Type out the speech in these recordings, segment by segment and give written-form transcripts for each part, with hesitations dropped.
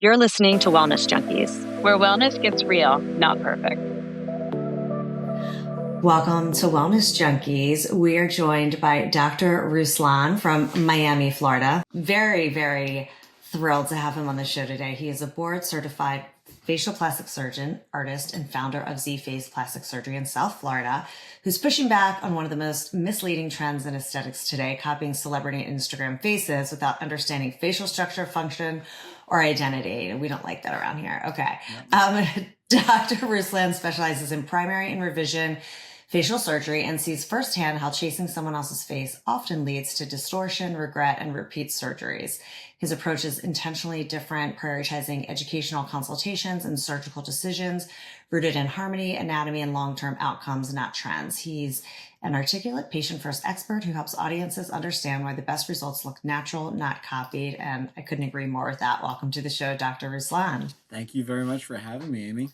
You're listening to Wellness Junkies. where wellness gets real, not perfect. Welcome to Wellness Junkies. We are joined by Dr. Ruslan from Miami, Florida. Very, very thrilled to have him on the show today. He is a board certified facial plastic surgeon, artist, and founder of Z Face Plastic Surgery in South Florida, who's pushing back on one of the most misleading trends in aesthetics today, copying celebrity Instagram faces without understanding facial structure, function, or identity. We don't like that around here. Okay. Dr. Ruslan specializes in primary and revision facial surgery and sees firsthand how chasing someone else's face often leads to distortion, regret, and repeat surgeries. His approach is intentionally different, prioritizing educational consultations and surgical decisions rooted in harmony, anatomy, and long-term outcomes, not trends. He's an articulate patient-first expert who helps audiences understand why the best results look natural, not copied. And I couldn't agree more with that. Welcome to the show, Dr. Ruslan. Thank you very much for having me, Amy.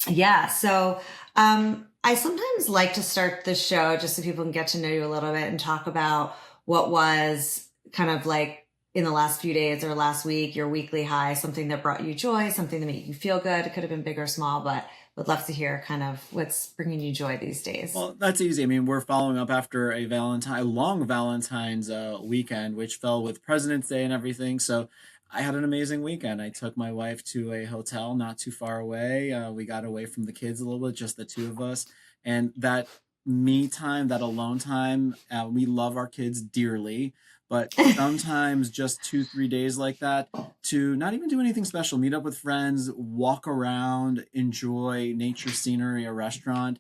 Yeah. So, I sometimes like to start the show just so people can get to know you a little bit and talk about what was kind of like in the last few days or last week, your weekly high, something that brought you joy, something that made you feel good. It could have been big or small, but would love to hear kind of what's bringing you joy these days. Well, that's easy. I mean, we're following up after a long Valentine's weekend, which fell with President's Day and everything. So I had an amazing weekend. I took my wife to a hotel not too far away. We got away from the kids a little bit, just the two of us. And that me time, that alone time, we love our kids dearly. But sometimes just 2-3 days like that to not even do anything special, meet up with friends, walk around, enjoy nature scenery, a restaurant.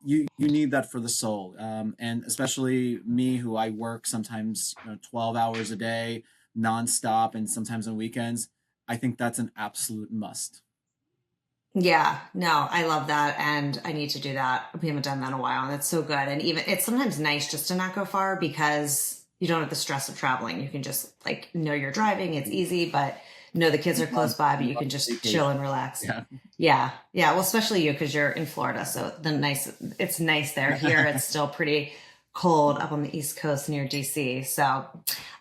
You need that for the soul. And especially me, who I work sometimes 12 hours a day, nonstop, and sometimes on weekends. I think that's an absolute must. Yeah, no, I love that. And I need to do that. We haven't done that in a while. And it's so good. And even it's sometimes nice just to not go far because you don't have the stress of traveling. You can just like know you're driving. It's easy, but know the kids are close by, but you can just chill and relax. Yeah. Well, especially you, because you're in Florida. So it's nice there. Here, it's still pretty cold up on the East Coast near DC. So,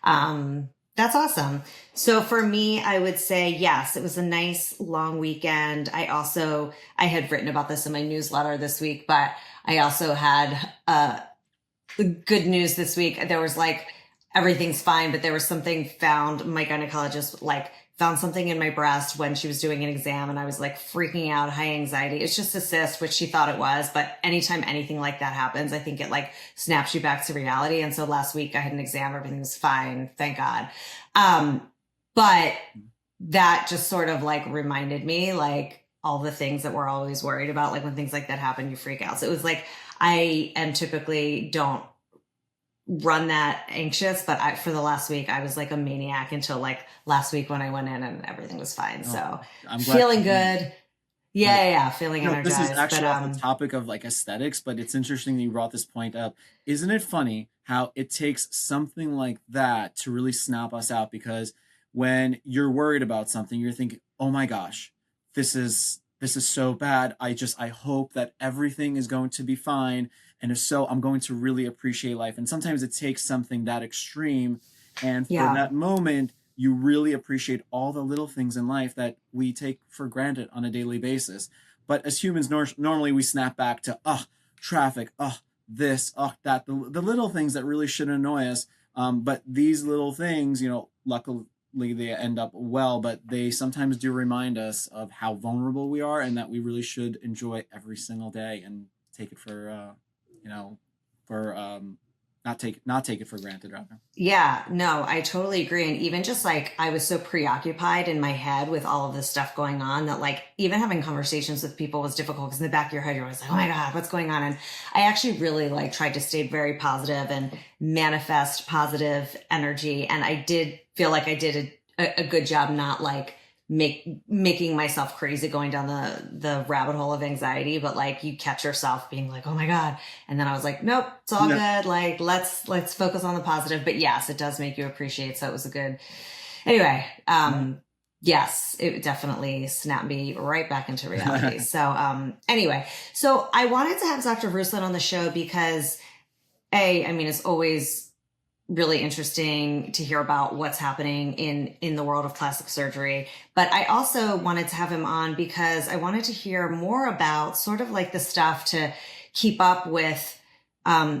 that's awesome. So for me, I would say, yes, it was a nice long weekend. I had written about this in my newsletter this week, but I also had good news this week. There was like, everything's fine, but there was something found, my gynecologist found something in my breast when she was doing an exam, and I was like freaking out, high anxiety. It's just a cyst, which she thought it was, but anytime anything like that happens, I think it like snaps you back to reality. And so last week I had an exam, everything was fine, thank God. But that just sort of like reminded me like all the things that we're always worried about. Like when things like that happen, you freak out. So it was like, I am typically don't run that anxious, but for the last week I was like a maniac until like last week when I went in and everything was fine. So I'm feeling good. Yeah. Feeling energized. This is actually off the topic of like aesthetics, but it's interesting that you brought this point up. Isn't it funny how it takes something like that to really snap us out? Because when you're worried about something, you're thinking, oh my gosh, this is so bad. I hope that everything is going to be fine. And if so, I'm going to really appreciate life. And sometimes it takes something that extreme. And for that moment, you really appreciate all the little things in life that we take for granted on a daily basis. But as humans, normally we snap back to, traffic, this, that, the little things that really shouldn't annoy us. But these little things, luckily they end up well, but they sometimes do remind us of how vulnerable we are and that we really should enjoy every single day and take it for, not take it for granted, rather. Yeah, no, I totally agree. And even just like, I was so preoccupied in my head with all of this stuff going on that like even having conversations with people was difficult because in the back of your head, you're always like, oh my God, what's going on? And I actually really like tried to stay very positive and manifest positive energy. And I did feel like I did a good job, not like making myself crazy going down the rabbit hole of anxiety, but like you catch yourself being like, oh my God. And then I was like, nope, it's all good. Like, let's focus on the positive. But yes, it does make you appreciate. So it was a good, anyway, yes, it definitely snapped me right back into reality. So, anyway, so I wanted to have Dr. Ruslan on the show because I mean, it's always really interesting to hear about what's happening in the world of plastic surgery. But I also wanted to have him on because I wanted to hear more about sort of like the stuff to keep up with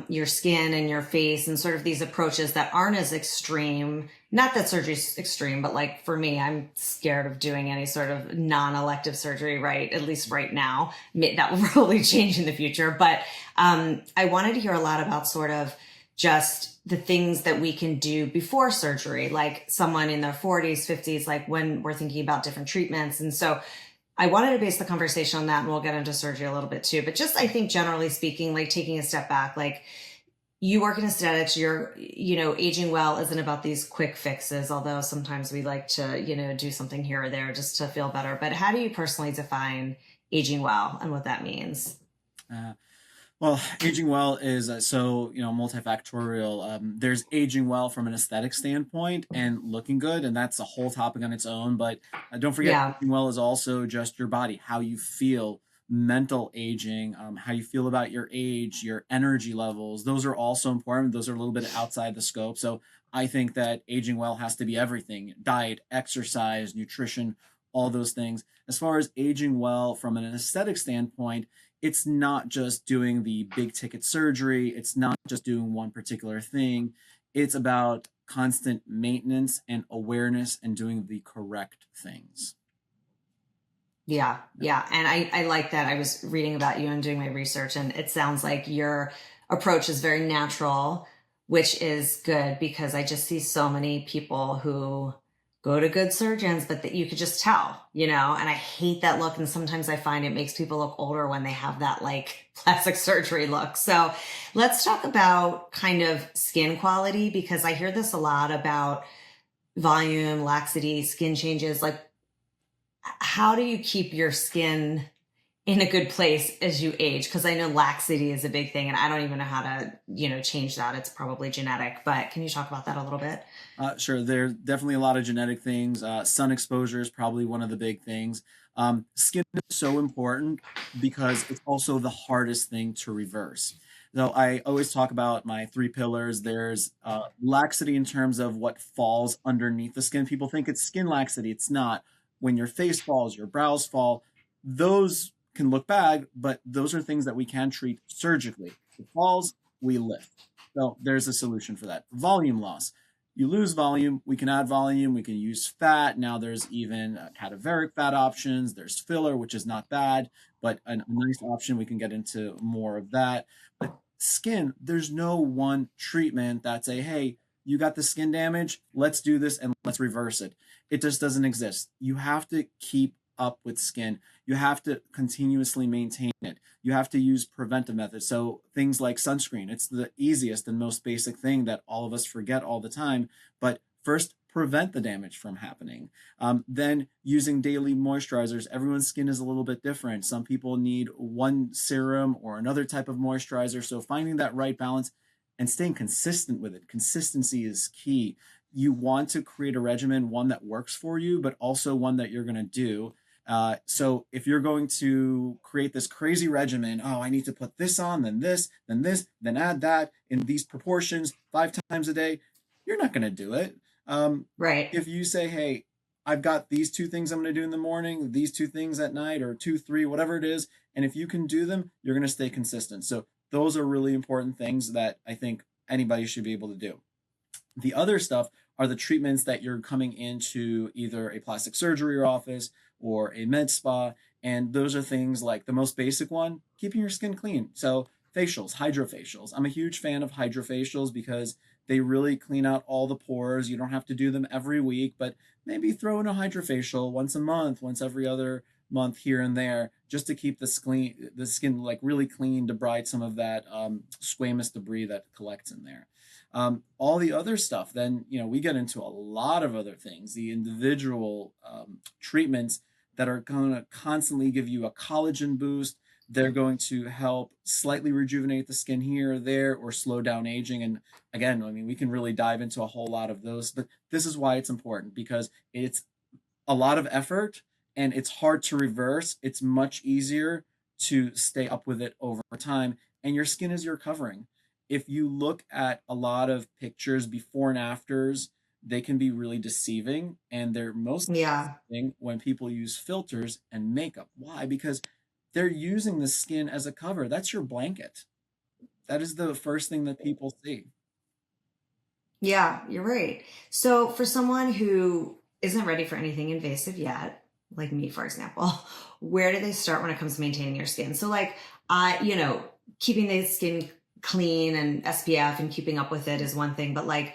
your skin and your face and sort of these approaches that aren't as extreme. Not that surgery's extreme, but like for me, I'm scared of doing any sort of non-elective surgery, right? At least right now. That will probably change in the future. But I wanted to hear a lot about sort of just the things that we can do before surgery, like someone in their 40s, 50s, like when we're thinking about different treatments. And so I wanted to base the conversation on that, and we'll get into surgery a little bit too. But just, I think generally speaking, like taking a step back, like you work in aesthetics, you're, aging well isn't about these quick fixes, although sometimes we like to, do something here or there just to feel better. But how do you personally define aging well and what that means? Well, aging well is multifactorial. There's aging well from an aesthetic standpoint and looking good, and that's a whole topic on its own. But don't forget, Yeah. aging well is also just your body, how you feel, mental aging, how you feel about your age, your energy levels. Those are also important. Those are a little bit outside the scope. So I think that aging well has to be everything: diet, exercise, nutrition, all those things. As far as aging well from an aesthetic standpoint, it's not just doing the big ticket surgery. It's not just doing one particular thing. It's about constant maintenance and awareness and doing the correct things. Yeah. Yeah. And I like that. I was reading about you and doing my research, and it sounds like your approach is very natural, which is good because I just see so many people who go to good surgeons, but that you could just tell, and I hate that look. And sometimes I find it makes people look older when they have that like plastic surgery look. So let's talk about kind of skin quality, because I hear this a lot about volume, laxity, skin changes. Like, how do you keep your skin in a good place as you age? Because I know laxity is a big thing, and I don't even know how to, change that. It's probably genetic, but can you talk about that a little bit? Sure, there's definitely a lot of genetic things. Sun exposure is probably one of the big things. Skin is so important because it's also the hardest thing to reverse. So I always talk about my three pillars. There's laxity in terms of what falls underneath the skin. People think it's skin laxity. It's not. When your face falls, your brows fall, those can look bad, but those are things that we can treat surgically. If it falls, we lift. So there's a solution for that. Volume loss. You lose volume, we can add volume, we can use fat. Now there's even cadaveric fat options. There's filler, which is not bad, but a nice option. We can get into more of that. But skin, there's no one treatment that's a, hey, you got the skin damage, let's do this and let's reverse it. It just doesn't exist. You have to keep up with skin. You have to continuously maintain it. You have to use preventive methods. So things like sunscreen, it's the easiest and most basic thing that all of us forget all the time. But first, prevent the damage from happening. Then using daily moisturizers. Everyone's skin is a little bit different. Some people need one serum or another type of moisturizer. So finding that right balance and staying consistent with it. Consistency is key. You want to create a regimen, one that works for you, but also one that you're going to do. So if you're going to create this crazy regimen, oh, I need to put this on, then this, then add that in these proportions 5 times a day, you're not going to do it. Right. If you say, hey, I've got these 2 things I'm going to do in the morning, these 2 things at night, or 2, 3, whatever it is, and if you can do them, you're going to stay consistent. So those are really important things that I think anybody should be able to do. The other stuff are the treatments that you're coming into either a plastic surgery office or a med spa. And those are things like the most basic one, keeping your skin clean. So facials, hydrofacials. I'm a huge fan of hydrofacials because they really clean out all the pores. You don't have to do them every week, but maybe throw in a hydrofacial once a month, once every other month here and there, just to keep the skin like really clean, to bride some of that squamous debris that collects in there. All the other stuff, then, we get into a lot of other things, the individual treatments that are going to constantly give you a collagen boost. They're going to help slightly rejuvenate the skin here or there, or slow down aging. And again, we can really dive into a whole lot of those, but this is why it's important, because it's a lot of effort and it's hard to reverse. It's much easier to stay up with it over time. And your skin is your covering. if you look at a lot of pictures before and afters, they can be really deceiving, and they're most Yeah. deceiving when people use filters and makeup. Why? Because they're using the skin as a cover. That's your blanket. That is the first thing that people see. Yeah, you're right. So for someone who isn't ready for anything invasive yet, like me, for example, where do they start when it comes to maintaining your skin? So like, keeping the skin clean and SPF and keeping up with it is one thing, but like,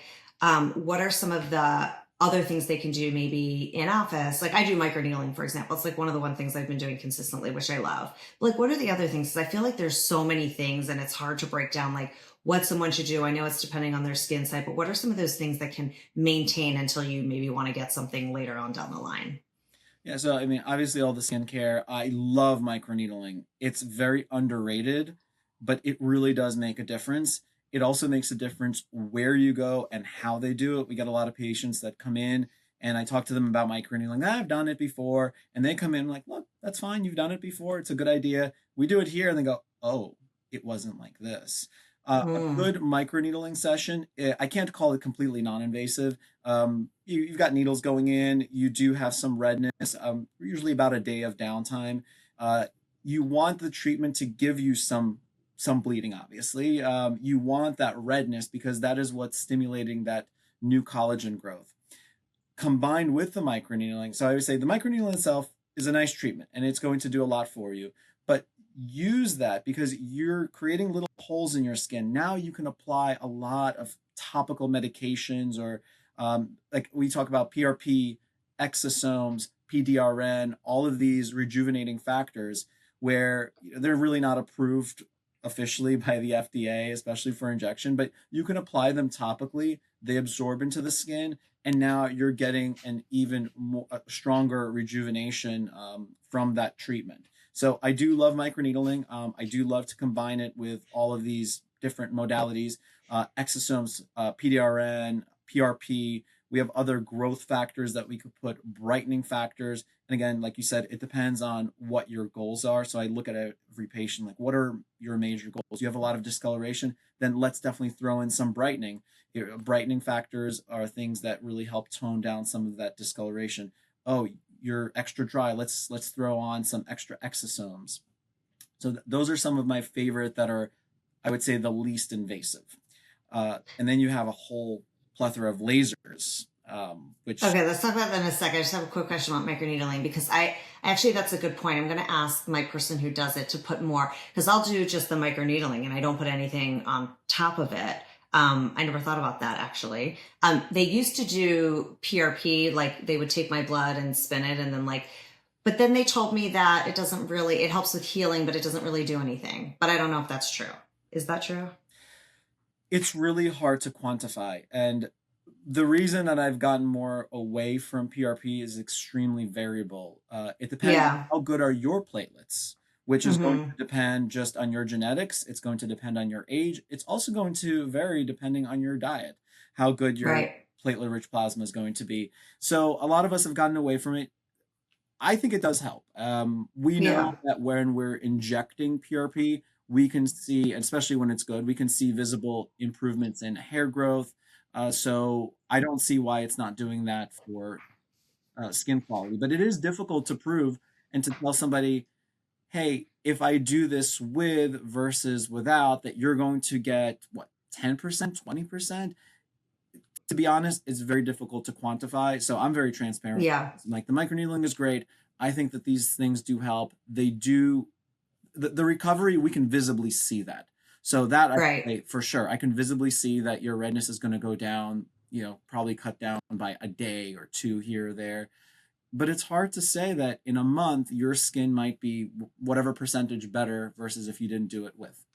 what are some of the other things they can do maybe in office? Like I do microneedling, for example. It's like one of the one things I've been doing consistently, which I love. Like, what are the other things? Because I feel like there's so many things and it's hard to break down like what someone should do. I know it's depending on their skin type, but what are some of those things that can maintain until you maybe want to get something later on down the line? Yeah, so I mean, obviously all the skincare, I love microneedling. It's very underrated, but it really does make a difference. It also makes a difference where you go and how they do it. We get a lot of patients that come in and I talk to them about microneedling. I've done it before. And they come in like, look, that's fine. You've done it before. It's a good idea. We do it here. And they go, oh, it wasn't like this. A Mm, good microneedling session, I can't call it completely non-invasive. You've got needles going in. You do have some redness, usually about a day of downtime. Uh, you want the treatment to give you some bleeding, obviously. You want that redness because that is what's stimulating that new collagen growth. Combined with the microneedling, so I would say the microneedling itself is a nice treatment and it's going to do a lot for you. But use that because you're creating little holes in your skin. Now you can apply a lot of topical medications or like we talk about PRP, exosomes, PDRN, all of these rejuvenating factors where they're really not approved officially by the FDA, especially for injection, but you can apply them topically. They absorb into the skin, and now you're getting an even more stronger rejuvenation from that treatment. So I do love microneedling. I do love to combine it with all of these different modalities, exosomes, PDRN, PRP. We have other growth factors that we could put, brightening factors. And again, like you said, it depends on what your goals are. So I look at every patient, like, what are your major goals? You have a lot of discoloration, then let's definitely throw in some brightening. Brightening factors are things that really help tone down some of that discoloration. Oh, you're extra dry. Let's throw on some extra exosomes. So those are some of my favorite that are, I would say, the least invasive. And then you have a whole plethora of lasers, which okay, let's talk about that in a second. I just have a quick question about microneedling because I actually, that's a good point. I'm going to ask my person who does it to put more, because I'll do just the microneedling and I don't put anything on top of it. I never thought about that actually. They used to do PRP, like they would take my blood and spin it and then like, but then they told me that it doesn't really, it helps with healing, but it doesn't really do anything. But I don't know if that's true. Is that true? it's really hard to quantify. And the reason that I've gotten more away from PRP is extremely variable. It depends on Yeah. how good are your platelets, which is going Mm-hmm. to depend just on your genetics. It's going to depend on your age. It's also going to vary depending on your diet, how good your Right. platelet rich plasma is going to be. So a lot of us have gotten away from it. I think it does help. We know Yeah. that when we're injecting PRP, we can see, especially when it's good, we can see visible improvements in hair growth. So I don't see why it's not doing that for skin quality. But it is difficult to prove and to tell somebody, hey, if I do this with versus without, that you're going to get what, 10%, 20%? To be honest, it's very difficult to quantify. So I'm very transparent. Yeah. Like the microneedling is great. I think that these things do help. They do the recovery, we can visibly see that. So that I Right. say for sure. I can visibly see that your redness is going to go down, probably cut down by a day or two here or there. But it's hard to say that in a month your skin might be whatever percentage better versus if you didn't do it with.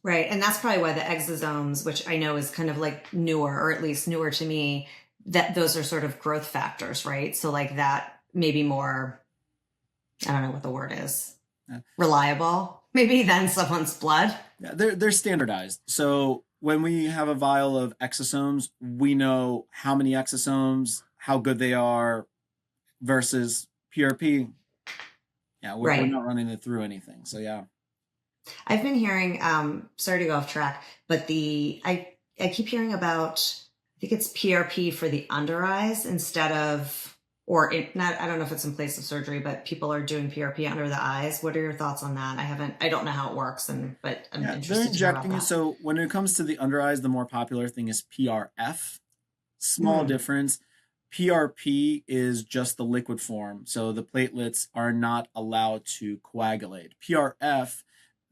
Right. And that's probably why the exosomes, which I know is kind of like newer, or at least newer to me, that those are sort of growth factors, right? So like that maybe more, I don't know what the word is, Yeah. reliable, maybe than someone's blood. Yeah, they're standardized. So when we have a vial of exosomes, we know how many exosomes, how good they are versus PRP. Yeah, we're Right. not running it through anything. So yeah. I've been hearing, sorry to go off track, but I keep hearing about, I think it's PRP for the under eyes instead of, or it not, I don't know if it's in place of surgery, but people are doing PRP under the eyes. What are your thoughts on that? I don't know how it works, but I'm Yeah, they're interested to hear about injecting you. that. So when it comes to the under eyes, the more popular thing is PRF. Small Mm. difference. PRP is just the liquid form, so the platelets are not allowed to coagulate. PRF,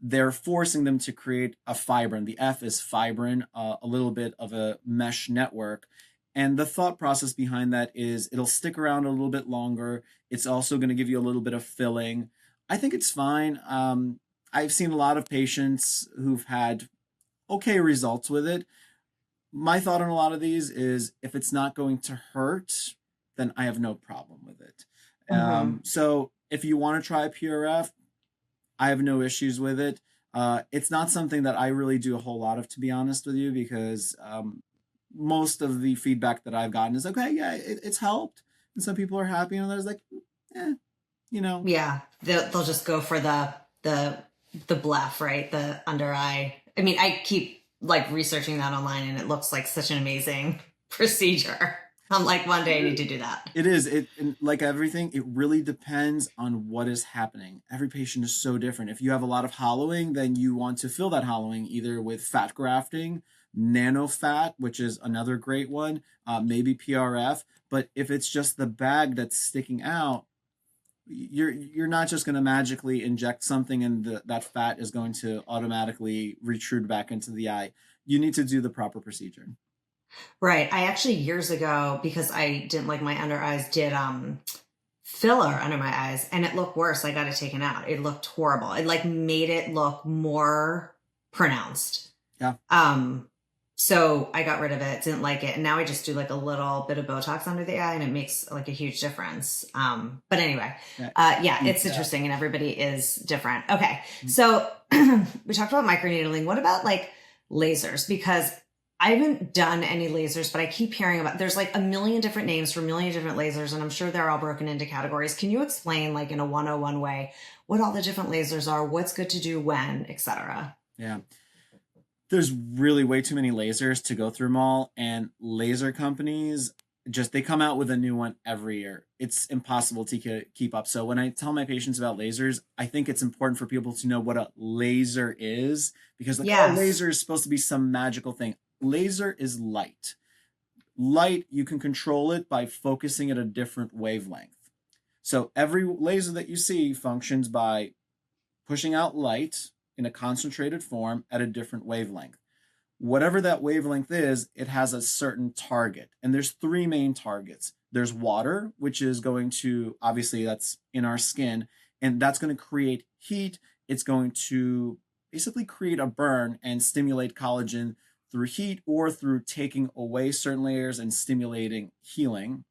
they're forcing them to create a fibrin. The F is fibrin, a little bit of a mesh network. And the thought process behind that is it'll stick around a little bit longer. It's also going to give you a little bit of filling. I think it's fine. I've seen a lot of patients who've had okay results with it. My thought on a lot of these is if it's not going to hurt, then I have no problem with it. Hmm. So if you want to try PRF, I have no issues with it. It's not something that I really do a whole lot of, to be honest with you, because most of the feedback that I've gotten is okay, yeah, it's helped, and some people are happy, and others like, eh, you know. Yeah, they'll just go for the the bluff, right? The under eye. I mean, I keep like researching that online, and it looks like such an amazing procedure. I'm like, one day I need to do that. It is. Like everything, it really depends on what is happening. Every patient is so different. If you have a lot of hollowing, then you want to fill that hollowing either with fat grafting, nano fat, which is another great one, maybe PRF. But if it's just the bag that's sticking out, you're not just going to magically inject something and that fat is going to automatically retrude back into the eye. You need to do the proper procedure. Right. I actually years ago, because I didn't like my under eyes, did filler under my eyes, and it looked worse. I got it taken out. It looked horrible. It like made it look more pronounced. Yeah. So I got rid of it, didn't like it. And now I just do like a little bit of Botox under the eye, and it makes like a huge difference. But anyway, Yeah. yeah, it's Yeah. interesting, and everybody is different. Okay. Mhm. So we talked about microneedling. What about like lasers? Because I haven't done any lasers, but I keep hearing about, there's like a million different names for a million different lasers, and I'm sure they're all broken into categories. Can you explain like in a 101 way what all the different lasers are, what's good to do when, etc.? Yeah. There's really way too many lasers to go through them all, and laser companies just they come out with a new one every year. It's impossible to keep up. So when I tell my patients about lasers, I think it's important for people to know what a laser is, because like, oh, Yes. laser is supposed to be some magical thing. Laser is light. Light, you can control it by focusing at a different wavelength. So every laser that you see functions by pushing out light in a concentrated form at a different wavelength. Whatever that wavelength is, it has a certain target. And there's three main targets. There's water, which is going to, obviously, that's in our skin, and that's going to create heat. It's going to basically create a burn and stimulate collagen through heat or through taking away certain layers and stimulating healing.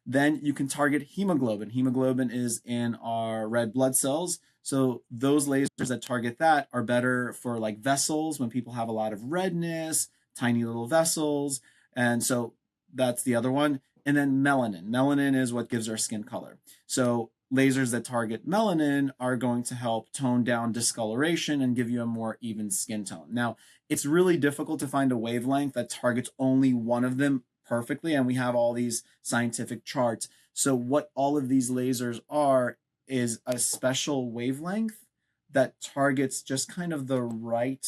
Then you can target hemoglobin. Hemoglobin is in our red blood cells. So those lasers that target that are better for like vessels when people have a lot of redness, tiny little vessels. And so that's the other one. And then melanin. Melanin is what gives our skin color. So lasers that target melanin are going to help tone down discoloration and give you a more even skin tone. Now, it's really difficult to find a wavelength that targets only one of them perfectly, and we have all these scientific charts. So what all of these lasers are is a special wavelength that targets just kind of the right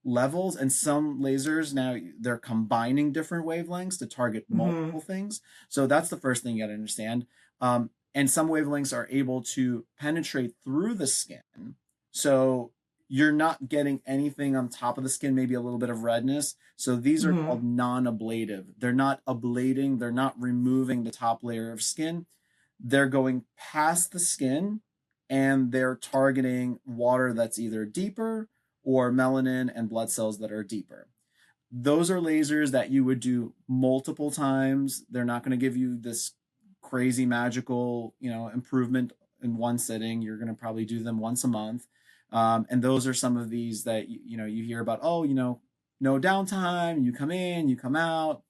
levels. And some lasers now they're combining different wavelengths to target Mm-hmm. multiple things. So that's the first thing you got to understand. And some wavelengths are able to penetrate through the skin. So you're not getting anything on top of the skin, maybe a little bit of redness. So these are Mm-hmm. called non-ablative. They're not ablating, they're not removing the top layer of skin. They're going past the skin and they're targeting water that's either deeper or melanin and blood cells that are deeper. Those are lasers that you would do multiple times. They're not going to give you this crazy magical, improvement in one sitting. You're going to probably do them once a month. And those are some of these that you hear about. Oh, no downtime. You come in, you come out,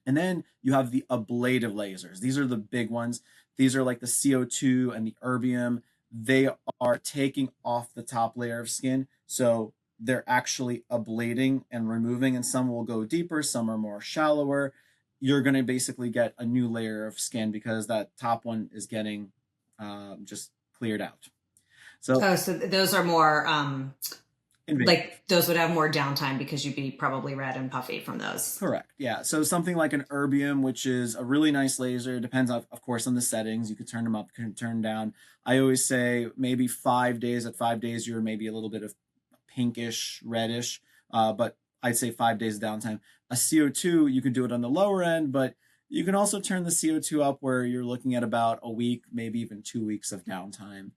and then you have the ablative lasers. These are the big ones. These are like the CO2 and the erbium. They are taking off the top layer of skin So they're actually ablating and removing, and some will go deeper, some are more shallower. You're going to basically get a new layer of skin because that top one is getting just cleared out. So, so those are more invasive. like those would have more downtime because you'd be probably red and puffy from those. Correct. Yeah. So something like an Erbium, which is a really nice laser, depends of course on the settings. You could turn them up, you can turn down. I always say maybe 5 days. At 5 days, you're maybe a little bit of pinkish, reddish, but I'd say 5 days downtime. A CO2, you can do it on the lower end, but you can also turn the CO2 up where you're looking at about a week, maybe even 2 weeks of downtime.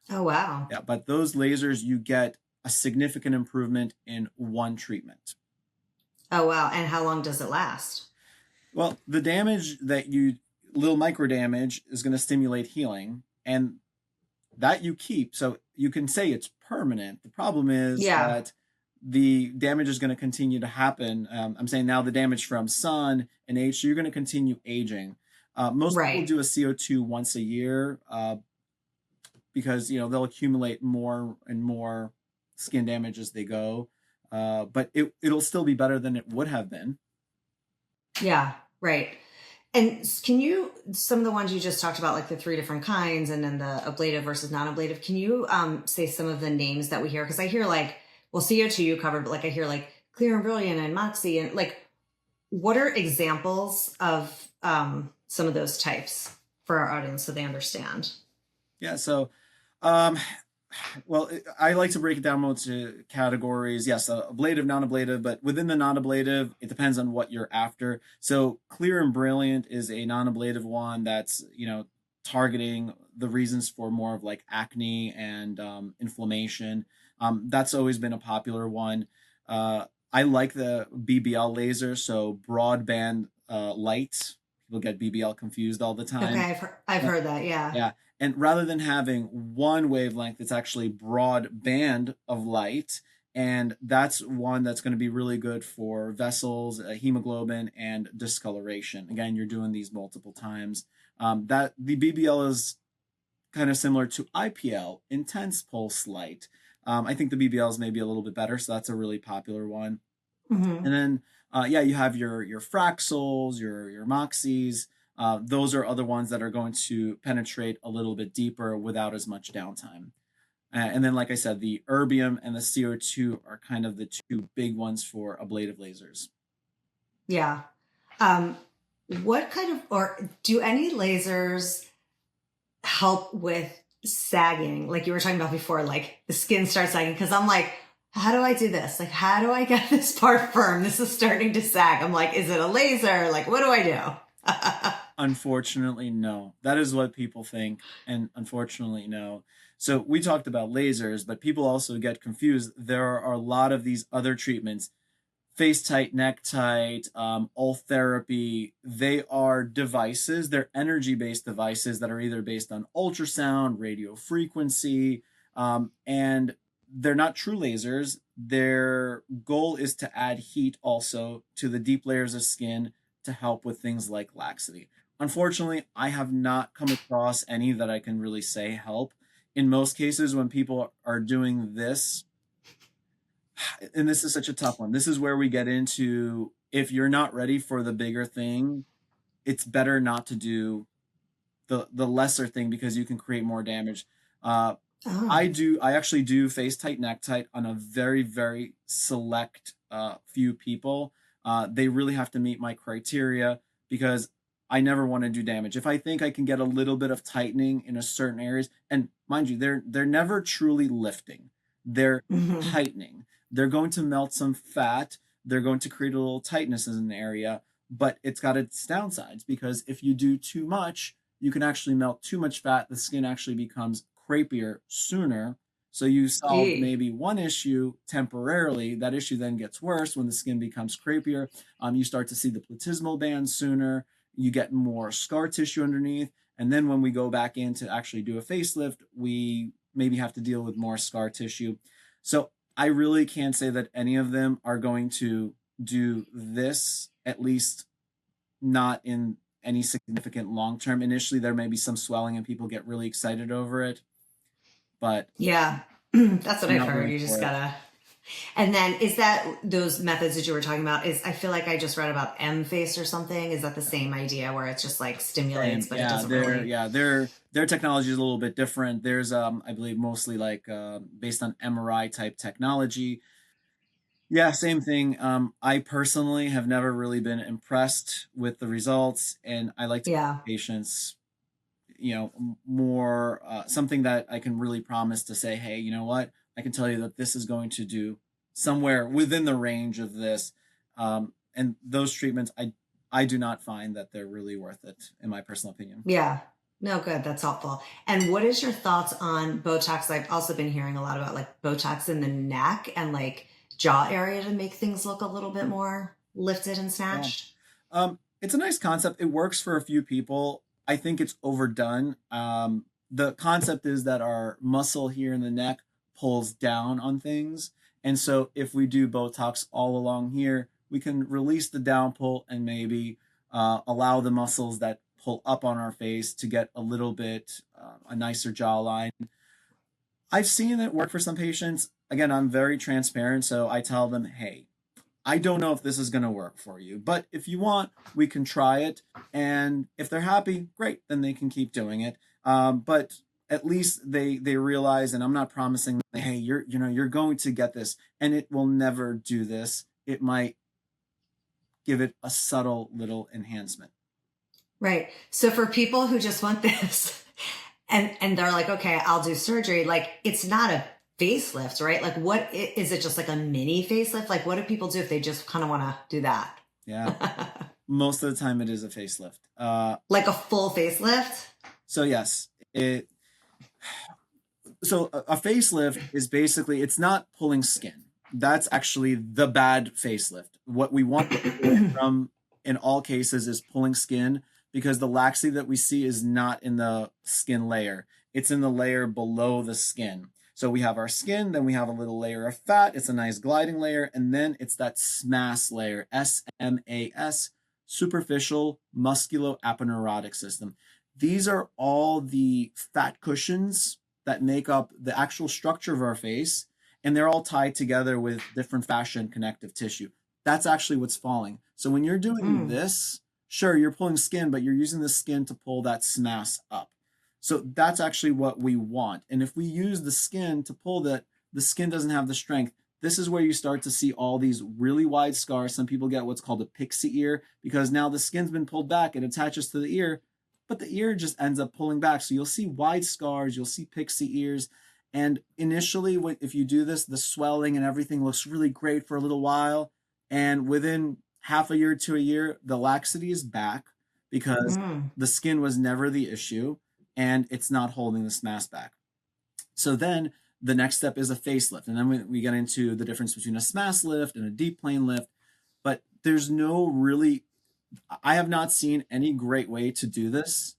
Oh, wow. Yeah, but those lasers, you get a significant improvement in one treatment. Oh, wow. And how long does it last? Well, the damage that little micro damage is going to stimulate healing, and that you keep. So you can say it's permanent. The problem is that the damage is going to continue to happen. I'm saying now the damage from sun and age, so you're going to continue aging. Most people do a CO2 once a year because they'll accumulate more and more skin damage as they go. But it'll still be better than it would have been. Yeah, right. And some of the ones you just talked about, like the 3 different kinds and then the ablative versus non-ablative, can you say some of the names that we hear? Because I hear CO2 you covered, but I hear Clear and Brilliant and Moxi, and what are examples of some of those types for our audience so they understand? Yeah, so well, I like to break it down more to categories. Yes, ablative, non-ablative, but within the non-ablative, it depends on what you're after. So Clear and Brilliant is a non-ablative one that's, targeting the reasons for more of acne and inflammation. That's always been a popular one. I like the BBL laser, so broadband light. People get BBL confused all the time. Okay, I've heard that, yeah. Yeah. And rather than having one wavelength, it's actually broad band of light. And that's one that's going to be really good for vessels, hemoglobin, and discoloration. Again, you're doing these multiple times. That the BBL is kind of similar to IPL, intense pulse light. I think the BBL is maybe a little bit better, so that's a really popular one. Mm-hmm. And then, you have your Fraxels, your Moxis. Those are other ones that are going to penetrate a little bit deeper without as much downtime. And then, like I said, the Erbium and the CO2 are kind of the two big ones for ablative lasers. Yeah. What kind of, or do any lasers help with sagging? Like you were talking about before, the skin starts sagging. Because I'm how do I do this? How do I get this part firm? This is starting to sag. I'm is it a laser? What do I do? Unfortunately, no. That is what people think. And unfortunately, no. So we talked about lasers, but people also get confused. There are a lot of these other treatments, face tight, neck tight, Ultherapy. They are devices. They're energy-based devices that are either based on ultrasound, radio frequency, and they're not true lasers. Their goal is to add heat also to the deep layers of skin to help with things like laxity. Unfortunately, I have not come across any that I can really say help. In most cases, when people are doing this, and this is such a tough one, this is where we get into, if you're not ready for the bigger thing, it's better not to do the lesser thing because you can create more damage. I actually do face tight, neck tight on a very, very select few people. They really have to meet my criteria because I never want to do damage. If I think I can get a little bit of tightening in a certain areas, and mind you, they're never truly lifting. They're tightening. They're going to melt some fat. They're going to create a little tightness in an area, but it's got its downsides because if you do too much, you can actually melt too much fat. The skin actually becomes crepier sooner. So you solve maybe one issue temporarily. That issue then gets worse when the skin becomes crepier. You start to see the platysmal band sooner. You get more scar tissue underneath. And then when we go back in to actually do a facelift, we maybe have to deal with more scar tissue. So I really can't say that any of them are going to do this, at least not in any significant long term. Initially, there may be some swelling and people get really excited over it. But yeah. That's what You're I've not heard. ready You just for it. gotta. And then is that those methods that you were talking about? Is I feel like I just read about M face or something. Is that the same idea where it's just like stimulates, Same. but it Yeah, doesn't really? their technology is a little bit different. There's I believe mostly like based on MRI type technology. Yeah, same thing. I personally have never really been impressed with the results, and I like to Yeah. give patients, more something that I can really promise to say, hey, you know what? I can tell you that this is going to do somewhere within the range of this. And those treatments, I do not find that they're really worth it, in my personal opinion. Yeah. No, good. That's helpful. And what is your thoughts on Botox? I've also been hearing a lot about like Botox in the neck and like jaw area to make things look a little bit more lifted and Yeah. snatched. It's a nice concept. It works for a few people. I think it's overdone. The concept is that our muscle here in the neck pulls down on things. And so if we do Botox all along here, we can release the down pull and maybe allow the muscles that pull up on our face to get a little bit a nicer jawline. I've seen it work for some patients. Again, I'm very transparent. So I tell them, hey, I don't know if this is going to work for you, but if you want, we can try it. And if they're happy, great, then they can keep doing it. But at least they realize, and I'm not promising, hey, you're going to get this, and it will never do this. It might give it a subtle little enhancement. Right. So for people who just want this and they're like, okay, I'll do surgery, like it's not a facelift, right? Like is it just like a mini facelift? Like what do people do if they just kind of want to do that? Yeah, most of the time it is a facelift. Like a full facelift? So yes, a facelift is basically, it's not pulling skin. That's actually the bad facelift. What we want from in all cases is pulling skin, because the laxity that we see is not in the skin layer. It's in the layer below the skin. So we have our skin, then we have a little layer of fat. It's a nice gliding layer. And then it's that SMAS layer, SMAS, superficial musculoaponeurotic system. These are all the fat cushions that make up the actual structure of our face, and they're all tied together with different fascia and connective tissue. That's actually what's falling. So when you're doing this, sure, you're pulling skin, but you're using the skin to pull that SMAS up. So that's actually what we want. And if we use the skin to pull that, the skin doesn't have the strength. This is where you start to see all these really wide scars. Some people get what's called a pixie ear, because now the skin's been pulled back, it attaches to the ear, but the ear just ends up pulling back. So you'll see wide scars, you'll see pixie ears. And initially, if you do this, the swelling and everything looks really great for a little while. And within half a year to a year, the laxity is back, because the skin was never the issue and it's not holding the SMAS back. So then the next step is a facelift. And then we get into the difference between a SMAS lift and a deep plane lift. But there's no really, I have not seen any great way to do this,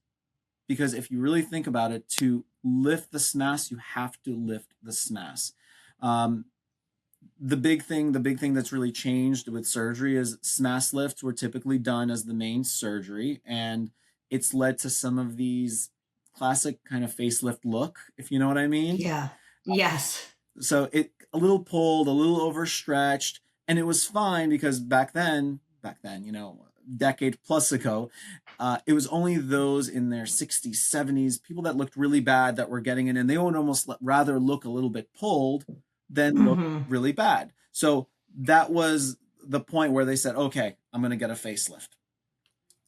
because if you really think about it, to lift the SMAS, you have to lift the SMAS. The big thing that's really changed with surgery is SMAS lifts were typically done as the main surgery, and it's led to some of these classic kind of facelift look, if you know what I mean. Yeah. Yes. So it a little pulled, a little overstretched, and it was fine, because back then, decade plus ago, it was only those in their 60s, 70s, people that looked really bad that were getting it, and they would almost rather look a little bit pulled than look really bad. So that was the point where they said, okay, I'm going to get a facelift.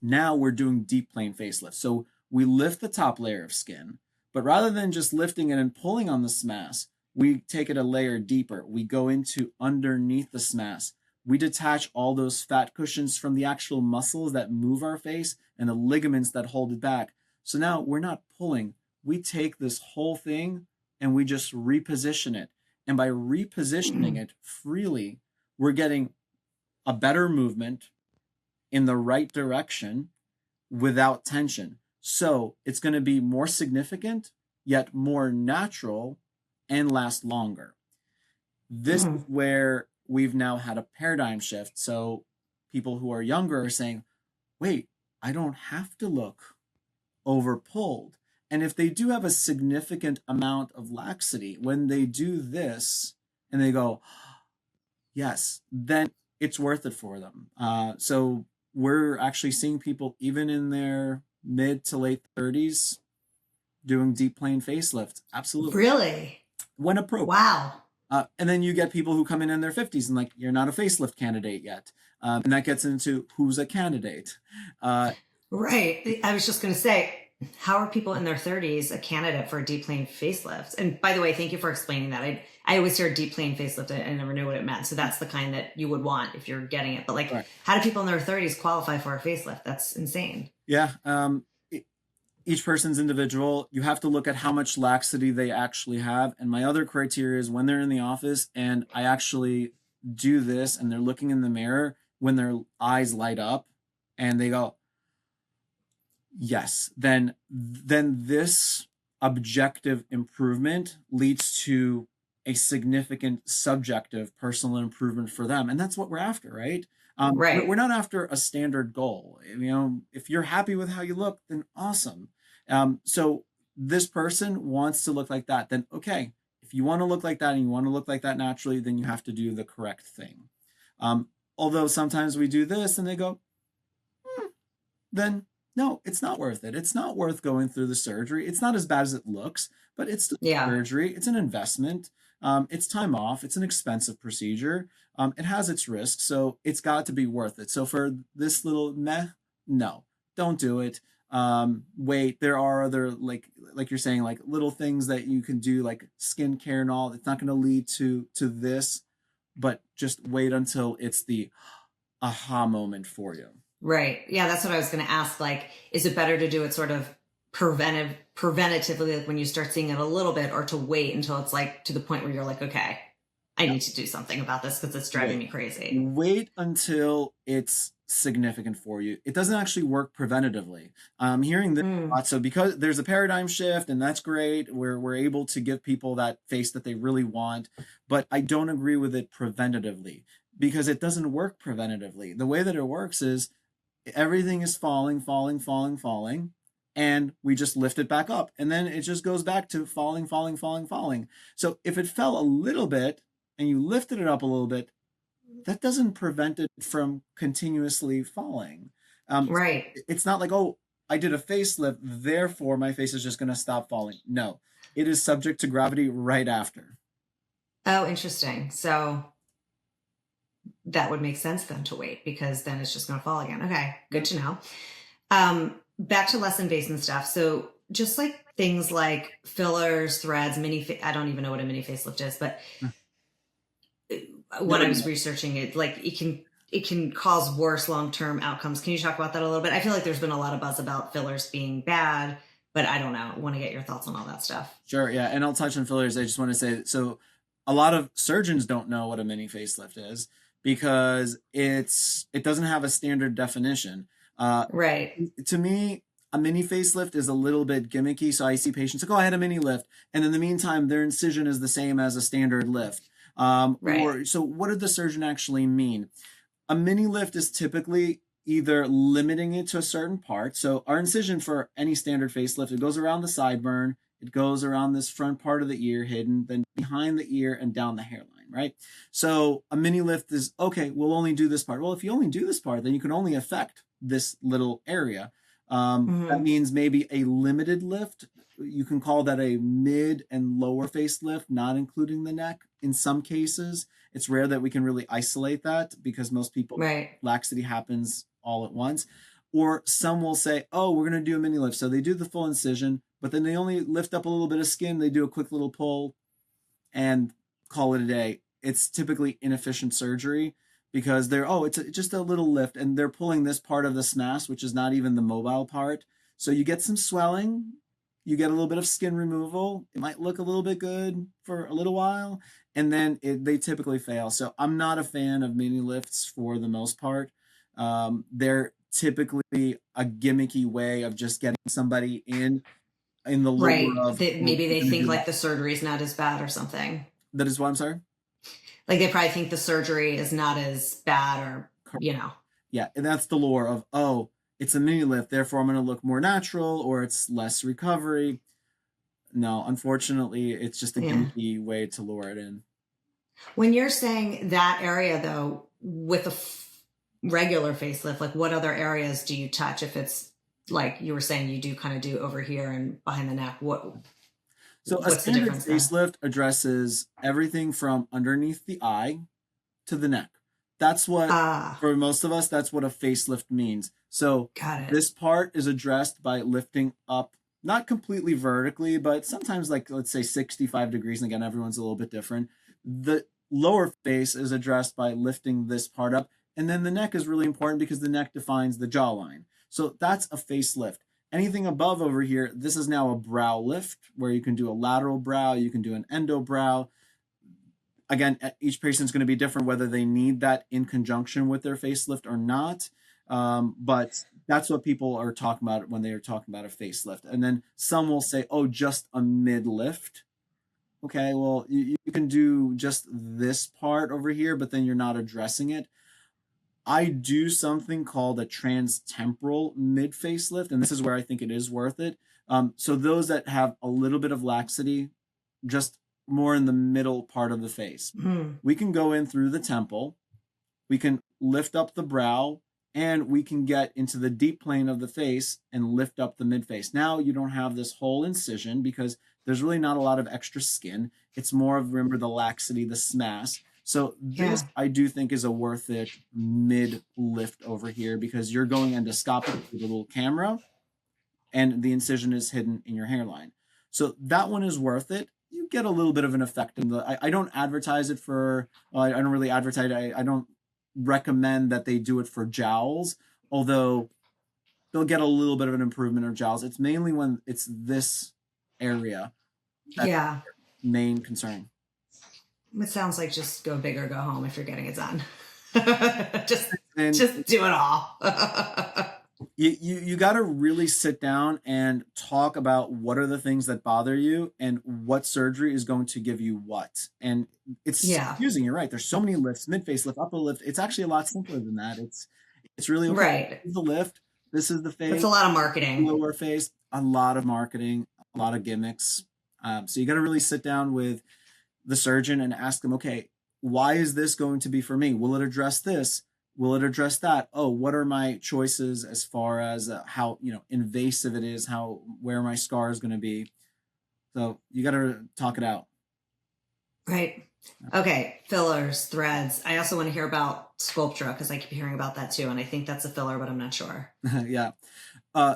Now we're doing deep plane facelift. So we lift the top layer of skin, but rather than just lifting it and pulling on the SMAS, we take it a layer deeper. We go into underneath the SMAS. We detach all those fat cushions from the actual muscles that move our face and the ligaments that hold it back. So now we're not pulling. We take this whole thing and we just reposition it. And by repositioning it freely, we're getting a better movement in the right direction without tension. So it's going to be more significant, yet more natural, and last longer. This is where we've now had a paradigm shift. So people who are younger are saying, wait, I don't have to look over pulled. And if they do have a significant amount of laxity, when they do this and they go, yes, then it's worth it for them. So we're actually seeing people even in their mid to late 30s doing deep plane facelifts. Absolutely. Really? When appropriate. Wow. And then you get people who come in their 50s and like, you're not a facelift candidate yet. And that gets into who's a candidate. Right. I was just going to say, how are people in their 30s a candidate for a deep plane facelift? And by the way, thank you for explaining that. I always hear deep plane facelift. I never knew what it meant. So that's the kind that you would want if you're getting it. But like, right. How do people in their 30s qualify for a facelift? That's insane. Yeah. Each person's individual. You have to look at how much laxity they actually have. And my other criteria is when they're in the office and I actually do this and they're looking in the mirror, when their eyes light up and they go, yes, then this objective improvement leads to a significant subjective personal improvement for them. And that's what we're after, right? Right. We're not after a standard goal. If you're happy with how you look, then awesome. So this person wants to look like that, then okay. If you want to look like that and you want to look like that naturally, then you have to do the correct thing. Although sometimes we do this and they go, then no, it's not worth it. It's not worth going through the surgery. It's not as bad as it looks, but it's surgery. It's an investment. It's time off. It's an expensive procedure. It has its risks, so it's got to be worth it. So for this little no, don't do it. Wait, there are other, like you're saying, like little things that you can do, like skincare and all. It's not going to lead to this, but just wait until it's the aha moment for you. Right. Yeah, that's what I was going to ask. Like, is it better to do it sort of preventatively, like when you start seeing it a little bit, or to wait until it's like to the point where you're like, okay, I need to do something about this because it's driving me crazy. Wait until it's significant for you. It doesn't actually work preventatively. I'm hearing this a lot. So because there's a paradigm shift, and that's great, we're able to give people that face that they really want, but I don't agree with it preventatively because it doesn't work preventatively. The way that it works is everything is falling, and we just lift it back up. And then it just goes back to falling. So if it fell a little bit and you lifted it up a little bit, that doesn't prevent it from continuously falling. Right. It's not like, oh, I did a facelift, therefore my face is just going to stop falling. No, it is subject to gravity right after. Oh, interesting. So that would make sense then to wait, because then it's just going to fall again. Okay, good to know. Back to less invasive stuff. So just like things like fillers, threads, I don't even know what a mini facelift is, but when I was researching it, like it can cause worse long-term outcomes. Can you talk about that a little bit? I feel like there's been a lot of buzz about fillers being bad, but I don't know. I want to get your thoughts on all that stuff. Sure. Yeah. And I'll touch on fillers. I just want to say, so a lot of surgeons don't know what a mini facelift is because it doesn't have a standard definition. Right. To me, a mini facelift is a little bit gimmicky. So I see patients like, oh, I had a mini lift. And in the meantime, their incision is the same as a standard lift. Right. So what did the surgeon actually mean? A mini lift is typically either limiting it to a certain part. So our incision for any standard facelift, it goes around the sideburn, it goes around this front part of the ear hidden, then behind the ear and down the hairline, right? So a mini lift is, okay, we'll only do this part. Well, if you only do this part, then you can only affect this little area. That means maybe a limited lift. You can call that a mid and lower facelift, not including the neck. In some cases, it's rare that we can really isolate that because most people, laxity happens all at once. Or some will say, oh, we're going to do a mini lift. So they do the full incision, but then they only lift up a little bit of skin. They do a quick little pull and call it a day. It's typically inefficient surgery because it's just a little lift and they're pulling this part of the SMAS, which is not even the mobile part. So you get some swelling, you get a little bit of skin removal. It might look a little bit good for a little while, and then they typically fail. So I'm not a fan of mini lifts for the most part. They're typically a gimmicky way of just getting somebody in the lower of... Maybe they think like the surgery is not as bad or something. That is what I'm sorry? Like they probably think the surgery is not as bad or, you know. Yeah, and that's the lore of, oh, it's a mini lift, therefore I'm going to look more natural or it's less recovery. No, unfortunately, it's just a Yeah. gimmicky way to lure it in. When you're saying that area though, with a regular facelift, like what other areas do you touch? If it's like you were saying, you do kind of do over here and behind the neck. So a What's the standard difference then? facelift addresses everything from underneath the eye to the neck. That's what, for most of us, that's what a facelift means. So Got it. this part is addressed by lifting up, not completely vertically, but sometimes like, let's say 65 degrees. And again, everyone's a little bit different. The lower face is addressed by lifting this part up. And then the neck is really important because the neck defines the jawline. So that's a facelift. Anything above over here, this is now a brow lift where you can do a lateral brow, you can do an endo brow. Again, each patient's going to be different whether they need that in conjunction with their facelift or not. But that's what people are talking about when they are talking about a facelift. And then some will say, oh, just a mid lift. Okay, well, you can do just this part over here, but then you're not addressing it. I do something called a transtemporal mid facelift, and this is where I think it is worth it. So those that have a little bit of laxity, just more in the middle part of the face. We can go in through the temple, we can lift up the brow, and we can get into the deep plane of the face and lift up the mid face. Now you don't have this whole incision because there's really not a lot of extra skin. It's more of, remember, the laxity, the SMAS. So this, I do think, is a worth it mid lift over here because you're going endoscopic with a little camera and the incision is hidden in your hairline. So that one is worth it. You get a little bit of an effect in the, I don't advertise it for, I don't really advertise, I don't recommend that they do it for jowls, although they'll get a little bit of an improvement of jowls. It's mainly when it's this area that's main concern. It sounds like just go big or go home if you're getting it done. just do it all. you got to really sit down and talk about what are the things that bother you and what surgery is going to give you what. And it's confusing. You're right. There's so many lifts, mid face lift, upper lift. It's actually a lot simpler than that. It's really okay. Right. This is the lift. This is the face. It's a lot of marketing. Lower face, a lot of marketing, a lot of gimmicks. So you got to really sit down with the surgeon and ask them, okay, why is this going to be for me? Will it address this? Will it address that? Oh, what are my choices as far as how, invasive it is, where my scar is going to be? So you got to talk it out. Right. Okay. Fillers, threads. I also want to hear about Sculptra because I keep hearing about that too. And I think that's a filler, but I'm not sure. Yeah.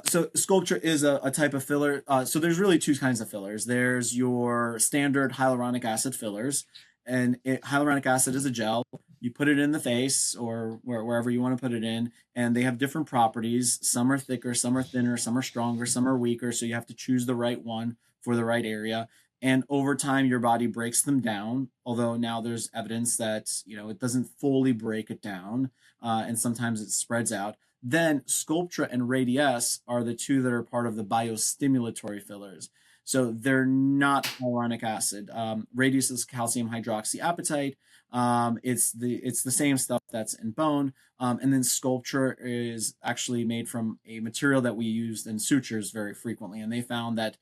So Sculptra is a type of filler. So there's really two kinds of fillers. There's your standard hyaluronic acid fillers, and hyaluronic acid is a gel. You put it in the face or wherever you want to put it in, and they have different properties. Some are thicker, some are thinner, some are stronger, some are weaker. So you have to choose the right one for the right area. And over time, your body breaks them down. Although now there's evidence that, it doesn't fully break it down. And sometimes it spreads out. Then Sculptra and Radiesse are the two that are part of the biostimulatory fillers. So they're not hyaluronic acid. Radiesse is calcium hydroxyapatite. It's the same stuff that's in bone. And then Sculptra is actually made from a material that we used in sutures very frequently. And they found that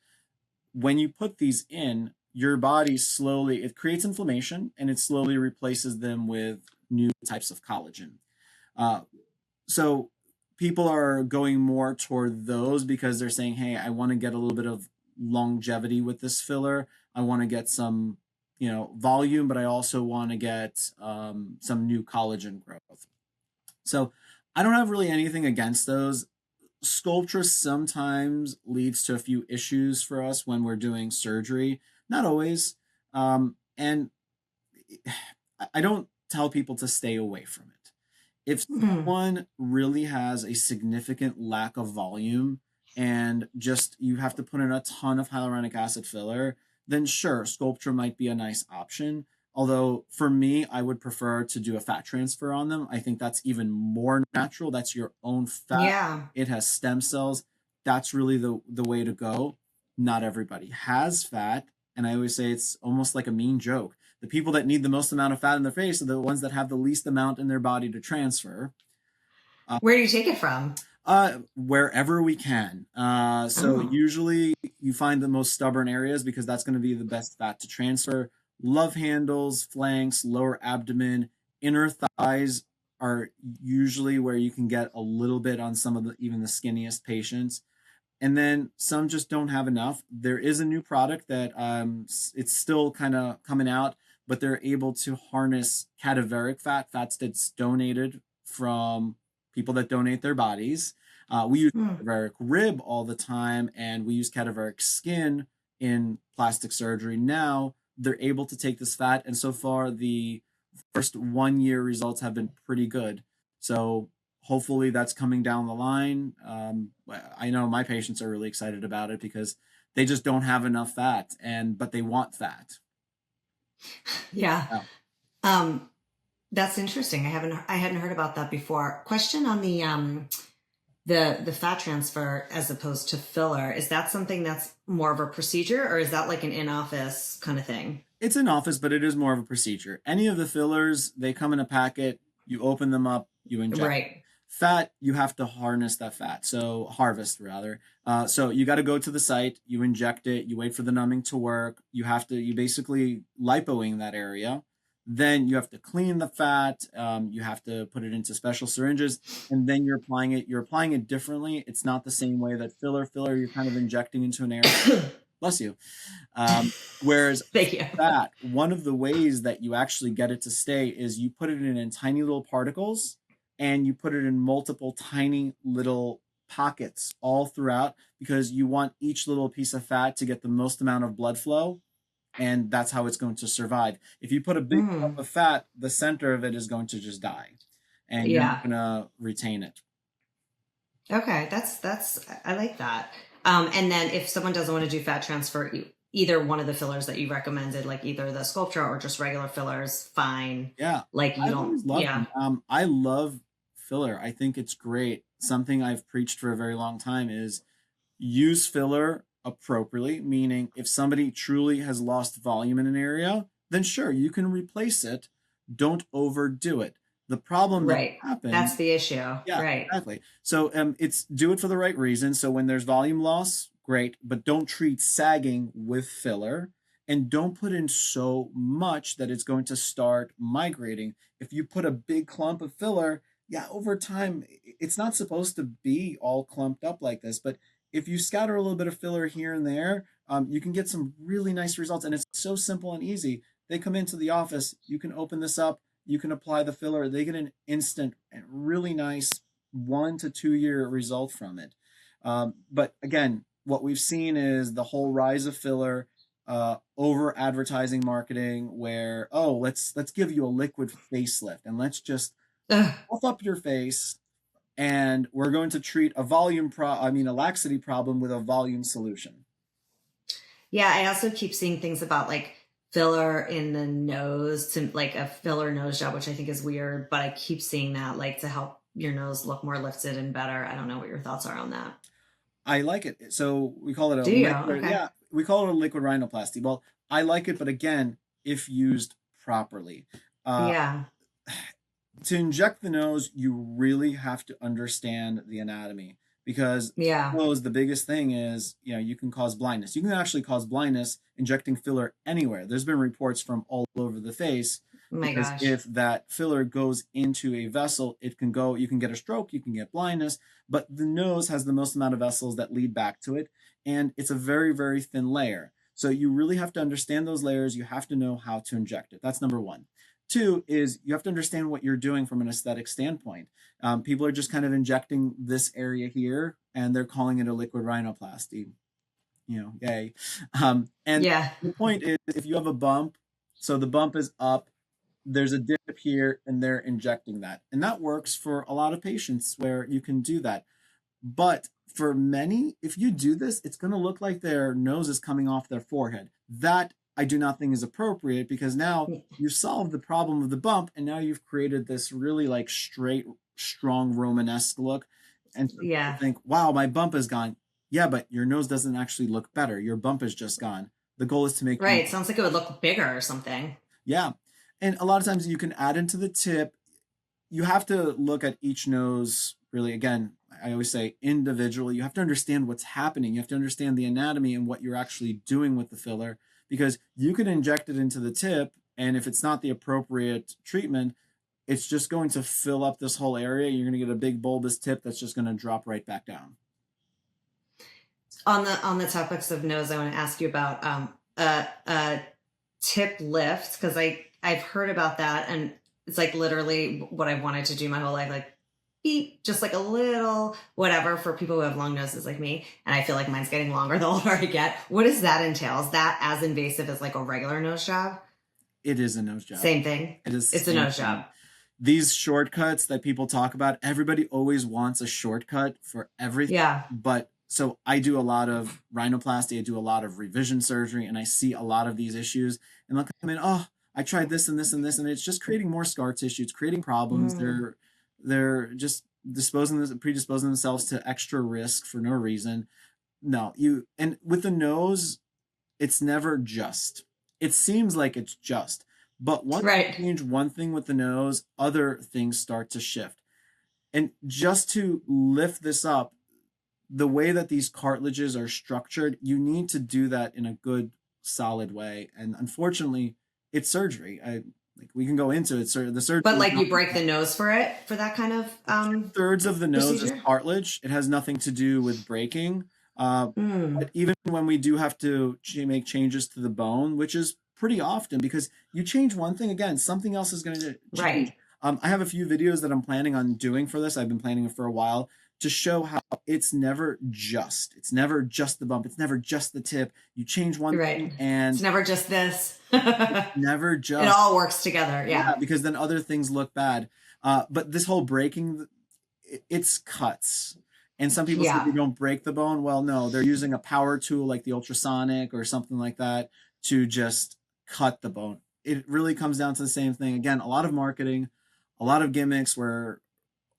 when you put these in, your body it creates inflammation and it slowly replaces them with new types of collagen. So people are going more toward those because they're saying, hey, I want to get a little bit of longevity with this filler. I want to get some, volume, but I also want to get some new collagen growth. So I don't have really anything against those. Sculptra sometimes leads to a few issues for us when we're doing surgery. Not always. And I don't tell people to stay away from it. If someone really has a significant lack of volume and just you have to put in a ton of hyaluronic acid filler, then sure, Sculptra might be a nice option. Although for me, I would prefer to do a fat transfer on them. I think that's even more natural. That's your own fat. Yeah. It has stem cells. That's really the way to go. Not everybody has fat. And I always say it's almost like a mean joke. The people that need the most amount of fat in their face are the ones that have the least amount in their body to transfer. Where do you take it from? Wherever we can. So Oh, usually you find the most stubborn areas because that's going to be the best fat to transfer. Love handles, flanks, lower abdomen, inner thighs are usually where you can get a little bit on some of the even the skinniest patients. And then some just don't have enough. There is a new product that it's still kind of coming out, but they're able to harness cadaveric fat, fats that's donated from people that donate their bodies. We use hmm. cadaveric rib all the time, and we use cadaveric skin in plastic surgery. Now they're able to take this fat, and so far the first 1 year results have been pretty good. So hopefully that's coming down the line. I know my patients are really excited about it because they just don't have enough fat, and but they want fat. Yeah. Yeah. Um, that's interesting. I hadn't heard about that before. Question on the fat transfer as opposed to filler. Is that something that's more of a procedure, or is that like an in-office kind of thing? It's in office, but it is more of a procedure. Any of the fillers, they come in a packet, you open them up, you inject. Right. Fat, you have to harness that fat, so harvest rather. So you got to go to the site, you inject it, you wait for the numbing to work. You basically lipoing that area. Then you have to clean the fat. You have to put it into special syringes, and then you're applying it. You're applying it differently. It's not the same way that filler. You're kind of injecting into an area. Bless you. Whereas Thank you. fat, one of the ways that you actually get it to stay is you put it in tiny little particles and you put it in multiple tiny little pockets all throughout because you want each little piece of fat to get the most amount of blood flow, and that's how it's going to survive. If you put a big lump Mm, of fat, the center of it is going to just die and you're not yeah. going to retain it. Okay. I like that. And then if someone doesn't want to do fat transfer, either one of the fillers that you recommended, like either the Sculptra or just regular fillers, fine. Yeah, Like you I've don't, always loved yeah. them. I love filler. I think it's great. Something I've preached for a very long time is use filler appropriately, meaning if somebody truly has lost volume in an area, then sure, you can replace it. Don't overdo it. The problem that Right. happens, That's the issue. yeah, Right. exactly. So it's do it for the right reason. So when there's volume loss, great, but don't treat sagging with filler and don't put in so much that it's going to start migrating. If you put a big clump of filler, yeah, over time, it's not supposed to be all clumped up like this, but if you scatter a little bit of filler here and there, you can get some really nice results. And it's so simple and easy. They come into the office, you can open this up, you can apply the filler, they get an instant and really nice 1 to 2 year result from it. But again, what we've seen is the whole rise of filler, over advertising marketing, where let's give you a liquid facelift and let's just Ugh. puff up your face, and we're going to treat a laxity problem with a volume solution. Yeah. I also keep seeing things about like filler in the nose to like a filler nose job, which I think is weird, but I keep seeing that like to help your nose look more lifted and better. I don't know what your thoughts are on that. I like it. So we call it a Do you? liquid. Okay. Yeah, we call it a liquid rhinoplasty. Well, I like it, but again, if used properly. Uh, Yeah. to inject the nose, you really have to understand the anatomy because Yeah. nose, the biggest thing is, you can cause blindness. You can actually cause blindness injecting filler anywhere. There's been reports from all over the face Oh my because gosh. if that filler goes into a vessel, you can get a stroke, you can get blindness, but the nose has the most amount of vessels that lead back to it. And it's a very, very thin layer. So you really have to understand those layers. You have to know how to inject it. That's number one. Two is you have to understand what you're doing from an aesthetic standpoint. People are just kind of injecting this area here and they're calling it a liquid rhinoplasty. Yay. And Yeah. the point is if you have a bump, so the bump is up, there's a dip here, and they're injecting that. And that works for a lot of patients where you can do that. But for many, if you do this, it's going to look like their nose is coming off their forehead. That I do not think is appropriate because now you solved the problem of the bump and now you've created this really like straight, strong Romanesque look. And so people Yeah. think, wow, my bump is gone. Yeah, but your nose doesn't actually look better. Your bump is just gone. The goal is to make you, Right. Sounds like it would look bigger or something. yeah. And a lot of times you can add into the tip. You have to look at each nose really again. I always say individually, you have to understand what's happening. You have to understand the anatomy and what you're actually doing with the filler, because you can inject it into the tip, and if it's not the appropriate treatment, it's just going to fill up this whole area. You're going to get a big bulbous tip that's just going to drop right back down. On the topics of nose, I want to ask you about tip lifts, because I've heard about that, and it's like literally what I've wanted to do my whole life, like beep, just like a little whatever for people who have long noses like me, and I feel like mine's getting longer the older I get. What does that entail? Is that as invasive as like a regular nose job? It is a nose job. Same thing. It is. It's a nose job. These shortcuts that people talk about, everybody always wants a shortcut for everything. Yeah. But so I do a lot of rhinoplasty, I do a lot of revision surgery, and I see a lot of these issues. And they'll come in, oh, I tried this and this and this, and it's just creating more scar tissue. It's creating problems. They're just predisposing themselves to extra risk for no reason. No, and with the nose, it's never just. It seems like it's just. But once you change one thing with the nose, other things start to shift. And just to lift this up, the way that these cartilages are structured, you need to do that in a good, solid way. And unfortunately, it's surgery. We can go into it. So the surgery, but like you break the nose for that kind of 2/3 of the nose is cartilage. It has nothing to do with breaking. But even when we do have to make changes to the bone, which is pretty often, because you change one thing, again, something else is going to change. I have a few videos that I'm planning on doing for this. I've been planning it for a while, to show how it's never just the bump. It's never just the tip. You change one thing and it's never just this. Never just. It all works together. Yeah. Because then other things look bad. But this whole breaking, it's cuts. And some people say you don't break the bone. Well, no, they're using a power tool like the ultrasonic or something like that to just cut the bone. It really comes down to the same thing. Again, a lot of marketing, a lot of gimmicks where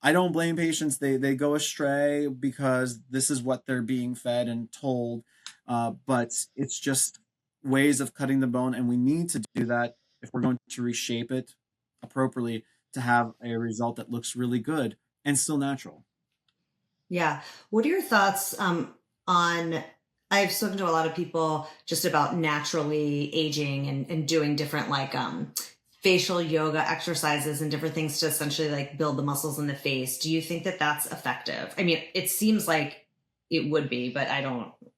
I don't blame patients. They go astray because this is what they're being fed and told. But it's just ways of cutting the bone. And we need to do that if we're going to reshape it appropriately to have a result that looks really good and still natural. Yeah. What are your thoughts on, I've spoken to a lot of people just about naturally aging and doing different like facial yoga exercises and different things to essentially like build the muscles in the face. Do you think that that's effective? I mean, it seems like it would be, but I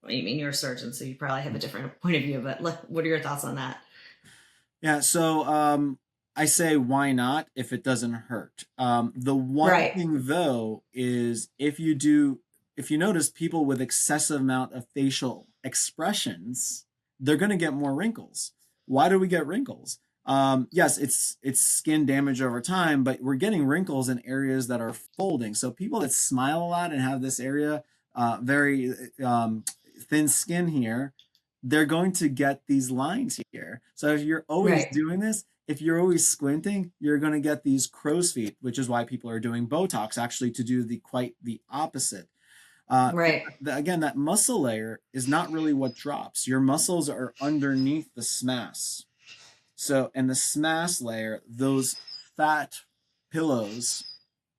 mean, you're a surgeon, so you probably have a different point of view, but what are your thoughts on that? Yeah. So I say, why not if it doesn't hurt? The one thing though is if you notice people with excessive amount of facial expressions, they're going to get more wrinkles. Why do we get wrinkles? Yes, it's skin damage over time, but we're getting wrinkles in areas that are folding. So people that smile a lot and have this area, very thin skin here, they're going to get these lines here. So if you're always doing this, if you're always squinting, you're going to get these crow's feet, which is why people are doing Botox, actually to do quite the opposite. Again, that muscle layer is not really what drops. Your muscles are underneath the SMAS. So, and the SMAS layer, those fat pillows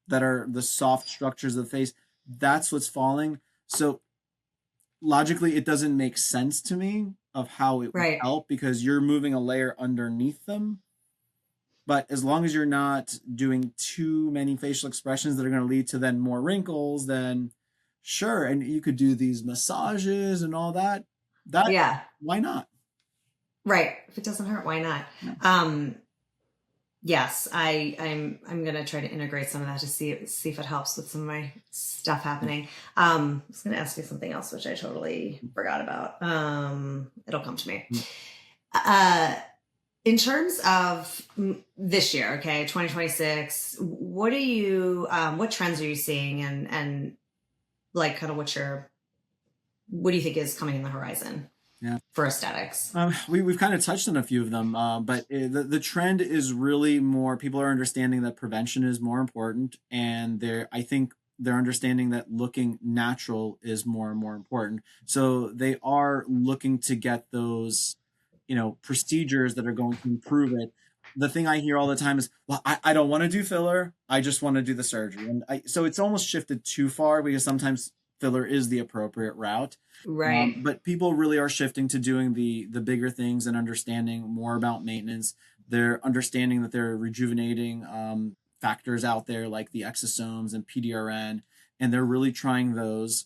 that are the soft structures of the face, that's what's falling. So logically, it doesn't make sense to me of how it would help, because you're moving a layer underneath them. But as long as you're not doing too many facial expressions that are going to lead to then more wrinkles, then sure. And you could do these massages and all that. Why not? Right. If it doesn't hurt, why not? Yeah. Yes, I'm going to try to integrate some of that to see if it helps with some of my stuff happening. I was going to ask you something else, which I totally forgot about. It'll come to me. In terms of this year, 2026, what trends are you seeing, and like kind of what do you think is coming in the horizon? For aesthetics? We've kind of touched on a few of them, but the trend is really more, people are understanding that prevention is more important, and I think they're understanding that looking natural is more and more important. So they are looking to get those, procedures that are going to improve it. the thing I hear all the time is, well, I don't want to do filler. I just want to do the surgery. So it's almost shifted too far because sometimes filler is the appropriate route. Right. But people really are shifting to doing the bigger things and understanding more about maintenance. They're understanding that there are rejuvenating factors out there like the exosomes and PDRN, and they're really trying those.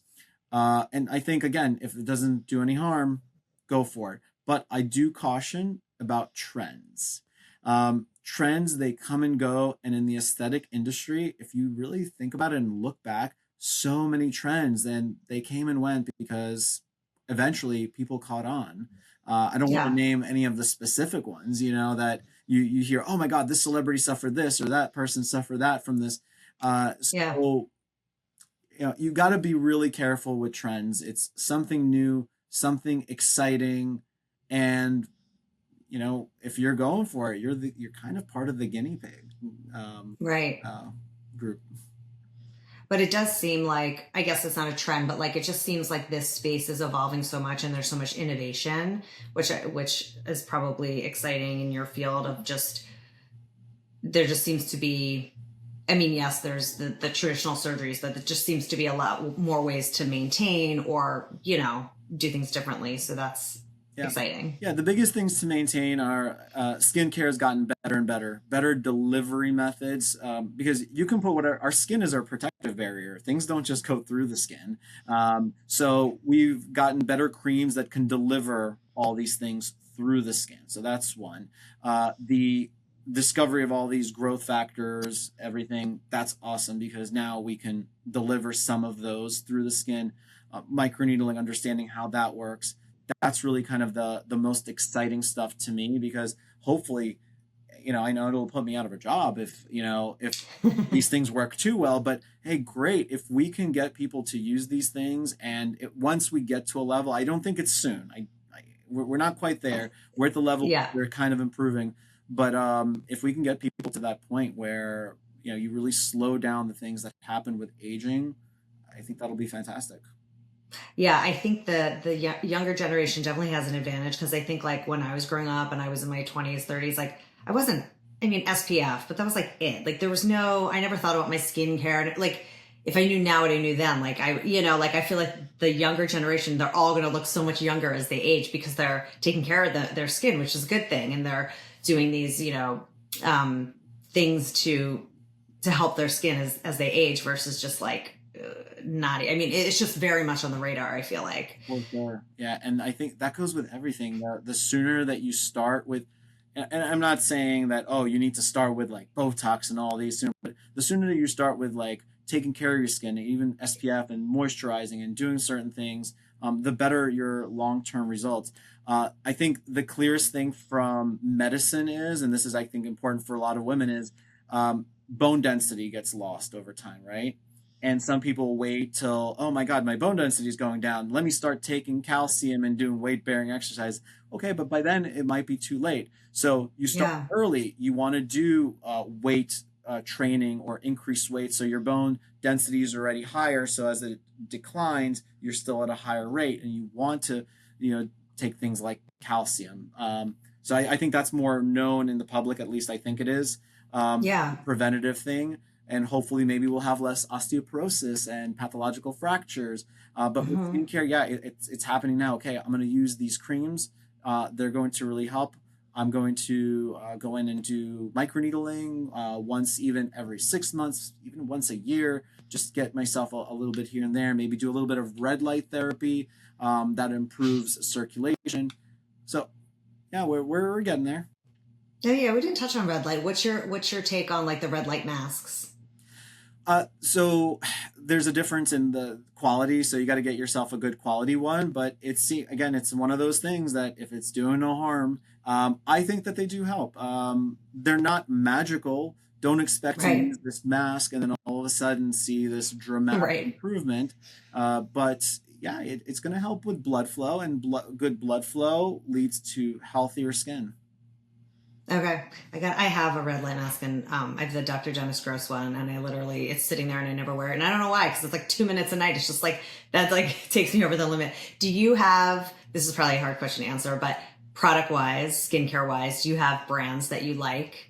And I think, again, if it doesn't do any harm, go for it. But I do caution about trends. Trends, they come and go. And in the aesthetic industry, if you really think about it and look back, so many trends and they came and went because eventually people caught on. I don't want to Yeah. name any of the specific ones, that you hear, oh my God, this celebrity suffered this or that person suffered that from this. Yeah. So, you got to be really careful with trends. It's something new, something exciting. And, if you're going for it, you're kind of part of the guinea pig Right. group. But it does seem like, I guess it's not a trend, but like it just seems like this space is evolving so much and there's so much innovation, which is probably exciting in your field of just, there just seems to be, I mean, yes, there's the traditional surgeries, but it just seems to be a lot more ways to maintain or, do things differently. So that's exciting. Yeah, the biggest things to maintain are skincare has gotten better and better delivery methods, because you can put whatever, our skin is our protective barrier. Things don't just go through the skin. So we've gotten better creams that can deliver all these things through the skin. So that's one. The discovery of all these growth factors, everything, that's awesome because now we can deliver some of those through the skin. Microneedling, understanding how that works. That's really kind of the most exciting stuff to me because hopefully, I know it'll put me out of a job if these things work too well, but hey, great. If we can get people to use these things and once we get to a level, I don't think it's soon. We're not quite there. We're at the level we're kind of improving, but if we can get people to that point where, you really slow down the things that happen with aging, I think that'll be fantastic. Yeah, I think the younger generation definitely has an advantage because I think like when I was growing up and I was in my 20s, 30s, like I wasn't, I mean, SPF, but that was like it. Like there was I never thought about my skincare. And like if I knew now what I knew then, like I feel like the younger generation, they're all going to look so much younger as they age because they're taking care of their skin, which is a good thing. And they're doing these, things to help their skin as they age versus just like, not, I mean, it's just very much on the radar, I feel like. For sure. Yeah. And I think that goes with everything. The sooner that you start with, and I'm not saying that, oh, you need to start with like Botox and all these, but the sooner that you start with like taking care of your skin, even SPF and moisturizing and doing certain things, the better your long-term results. I think the clearest thing from medicine is, and this is, I think, important for a lot of women, is bone density gets lost over time, right? And some people wait till, oh my God, my bone density is going down. Let me start taking calcium and doing weight bearing exercise. Okay, but by then it might be too late. So you start early. You want to do weight training or increase weight. So your bone density is already higher. So as it declines, you're still at a higher rate. And you want to, take things like calcium. So I think that's more known in the public, at least I think it is. Preventative thing. And hopefully maybe we'll have less osteoporosis and pathological fractures. But with skincare, it's happening now. Okay, I'm going to use these creams. They're going to really help. I'm going to go in and do microneedling once, even every 6 months, even once a year, just get myself a little bit here and there, maybe do a little bit of red light therapy that improves circulation. So yeah, we're getting there. Oh yeah, we didn't touch on red light. What's your take on like the red light masks? So there's a difference in the quality. So you got to get yourself a good quality one, but it's one of those things that if it's doing no harm, I think that they do help. They're not magical. Don't expect to use this mask and then all of a sudden see this dramatic improvement. But yeah, it's going to help with blood flow, and good blood flow leads to healthier skin. Okay. I have a red light mask and I have the Dr. Dennis Gross one and it's sitting there and I never wear it. And I don't know why, because it's like 2 minutes a night. It's just like, that like takes me over the limit. Do you have, this is probably a hard question to answer, but product wise, skincare wise, do you have brands that you like?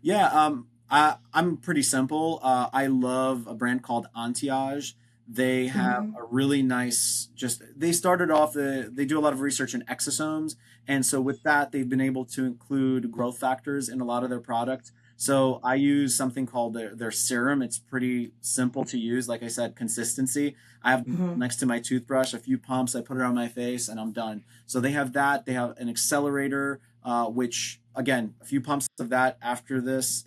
Yeah, I'm pretty simple. I love a brand called Antiage. They have Mm-hmm. a really nice, just they started off they do a lot of research in exosomes, and so with that they've been able to include growth factors in a lot of their products. So I use something called their serum. It's pretty simple to use. Like I said, consistency. I have Mm-hmm. next to my toothbrush a few pumps. I put it on my face and I'm done. So they have that. They have an accelerator, which again, a few pumps of that after this,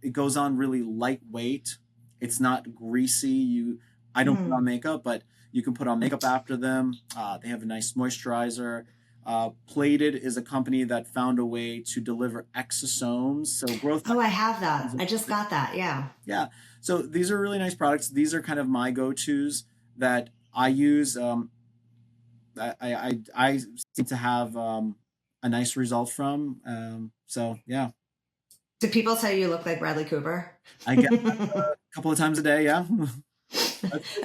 it goes on really lightweight. It's not greasy. I don't put on Mm. makeup, but you can put on makeup after them. They have a nice moisturizer. Plated is a company that found a way to deliver exosomes, so growth. Oh, I have that. I just got that. Yeah. Yeah, so these are really nice products. These are kind of my go-tos that I use. I seem to have a nice result from. So yeah, Do people tell you look like Bradley Cooper? I get that a couple of times a day. Yeah,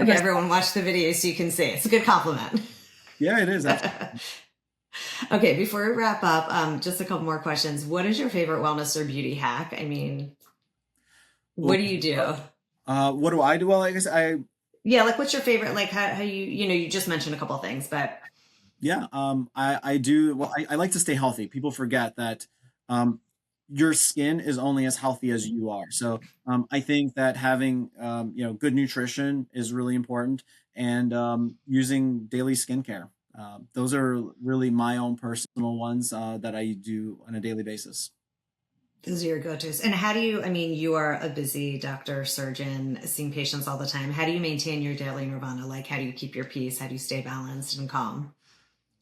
Okay, everyone watch the video so you can see. It's a good compliment. yeah, it is. Okay, before we wrap up, just a couple more questions. What is your favorite wellness or beauty hack? I mean, what do you do? What do I do? Well, I guess Yeah, like what's your favorite, like how you just mentioned a couple of things, but yeah, I do. Well, I like to stay healthy. People forget that your skin is only as healthy as you are. So I think that having good nutrition is really important, and using daily skincare. Those are really my own personal ones that I do on a daily basis. those are your go-tos. And how do you, I mean, you are a busy doctor, surgeon, seeing patients all the time. How do you maintain your daily nirvana? Like, how do you keep your peace? How do you stay balanced and calm?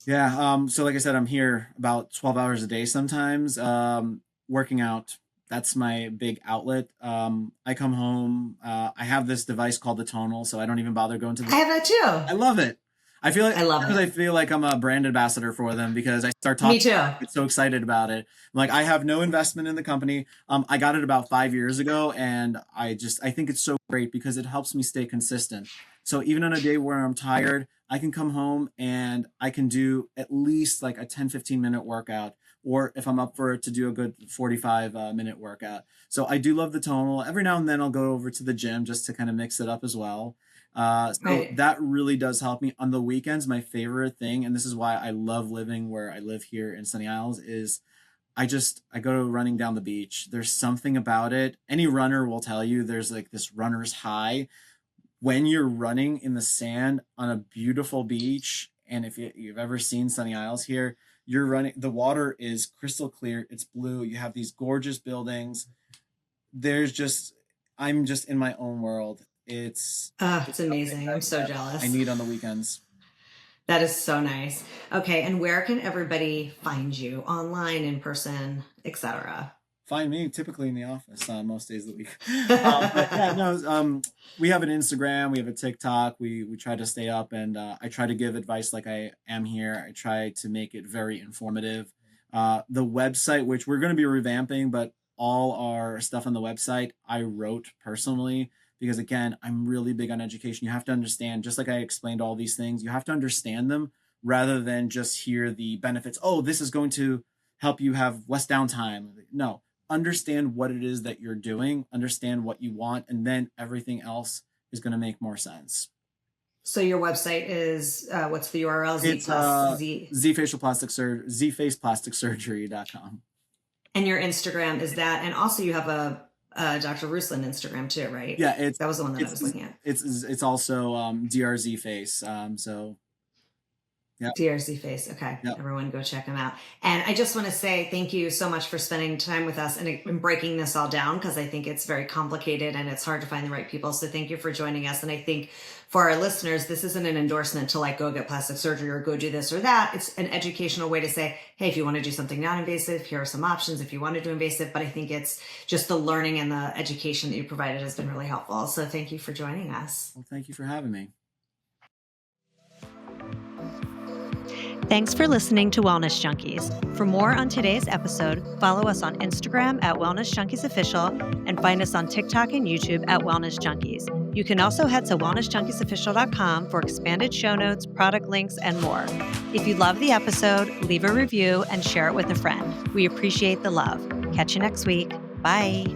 Yeah. So like I said, I'm here about 12 hours a day sometimes, working out. That's my big outlet. I come home. I have this device called the Tonal, so I don't even bother going to I have that I too. love it. I feel like I love sometimes it. I feel like I'm a brand ambassador for them because I start Me talking. too. I get so excited about it. Like I have no investment in the company. I got it about 5 years ago, and I think it's so great because it helps me stay consistent. So even on a day where I'm tired, I can come home and I can do at least like a 10-15 minute workout, or if I'm up for it, to do a good 45 minute workout. So I do love the tonal. Every now and then I'll go over to the gym just to kind of mix it up as well. So Right. that really does help me on the weekends. My favorite thing, and this is why I love living where I live here in Sunny Isles, is I go running down the beach. There's something about it. Any runner will tell you there's like this runner's high when you're running in the sand on a beautiful beach. And if you've ever seen Sunny Isles here, you're running, the water is crystal clear, it's blue, you have these gorgeous buildings. There's just I'm just in my own world. It's It's something amazing. I'm so that I jealous. need on the weekends. That is so nice. Okay, and where can everybody find you? Online, in person, etc. Find me typically in the office most days of the week. But yeah, no, we have an Instagram, we have a TikTok. We try to stay up, and I try to give advice like I am here. I try to make it very informative. The website, which we're going to be revamping, but all our stuff on the website I wrote personally because again, I'm really big on education. You have to understand, just like I explained all these things, you have to understand them rather than just hear the benefits. Oh, this is going to help you have less downtime. No, understand what it is that you're doing, understand what you want, and then everything else is going to make more sense. So your website is what's the URL? Z It's plus Z. zfacialplasticsurgery.com. And your Instagram is that, and also you have a Dr. Ruslan Instagram too, right? Yeah, That was the one that I it's was looking at. it's also DRZ face. So yeah, DRC Face. Okay. yeah. Everyone go check them out. And I just want to say thank you so much for spending time with us and breaking this all down because I think it's very complicated and it's hard to find the right people. So thank you for joining us. And I think for our listeners, this isn't an endorsement to like go get plastic surgery or go do this or that. It's an educational way to say, hey, if you want to do something non-invasive, here are some options if you want to do invasive. But I think it's just the learning and the education that you provided has been really helpful. So thank you for joining us. Well, thank you for having me. Thanks for listening to Wellness Junkies. For more on today's episode, follow us on Instagram at Wellness Junkies Official and find us on TikTok and YouTube at Wellness Junkies. You can also head to wellnessjunkiesofficial.com for expanded show notes, product links, and more. If you love the episode, leave a review and share it with a friend. We appreciate the love. Catch you next week. Bye.